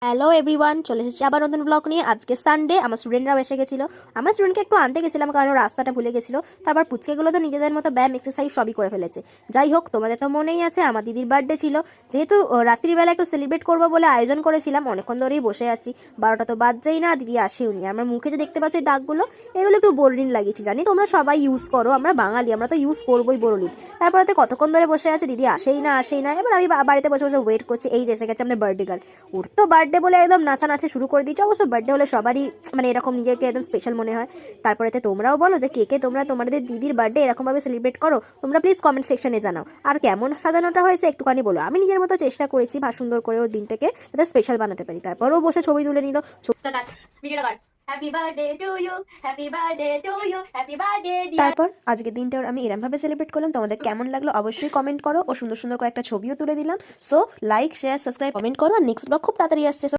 Hello everyone, চলে এসেছি আবার নতুন ব্লগ নিয়ে। আজকে সানডে, আমার স্টুডেন্টরাও এসে গেছিলো। আমার স্টুডেন্টকে একটু আনতে গেছিলাম কারণ রাস্তাটা ভুলে গেছিলো। তারপর পুচকেগুলো তো নিজেদের মতো ব্যায়াম এক্সারসাইজ সবই করে ফেলেছে। যাই হোক, তোমাদের তো মনেই আছে আমার দিদির বার্থডে ছিল। যেহেতু রাত্রিবেলা একটু সেলিব্রেট করবো বলে আয়োজন করেছিলাম, অনেকক্ষণ ধরেই বসে আছি, 12টা তো বাজছেই না, দিদি আসেও নি। আমার মুখে যে দেখতে পাচ্ছ এই দাগগুলো, এগুলো একটু বোরলিন লাগিয়েছি। জানি তোমরা সবাই ইউজ করো, আমরা বাঙালি, আমরা তো ইউজ করবোই বোরলিন। তারপরে তো কতক্ষণ ধরে বসে আছে, দিদি আসেই না। এবার আমি বাড়িতে বসে বসে ওয়েট করছি। এই যে এসে গেছে আমাদের বার্থডে গার্ল। ওর তো বার্থডে বলে একদম নাচানাচি শুরু করে দিয়েছে। অবশ্য বার্থডে হলে সবারই মানে এরকম নিজেকে একদম স্পেশাল মনে হয়। তারপরে তো তোমরাও বলো যে কে তোমরা তোমাদের দিদির বার্থডে এরকমভাবে সেলিব্রেট করো। তোমরা প্লিজ কমেন্ট সেকশনে জানাও। আর কেমন সাজানোটা হয়েছে একটুখানি বলো। আমি নিজের মতো চেষ্টা করেছি সুন্দর করে ওর দিনটাকে যাতে স্পেশাল বানাতে পারি। তারপরও বসে ছবি তুলে নিল। তারপর আজকের দিনটা আমি এরমভাবে সেলিব্রেট করলাম। তোমাদের কেমন লাগলো অবশ্যই কমেন্ট করো। ও সুন্দর সুন্দর কয়েকটা ছবিও তুলে দিলাম। So like, share, subscribe, comment করো। আর নেক্সট ব্লগ খুব তাড়াতাড়ি আসছে।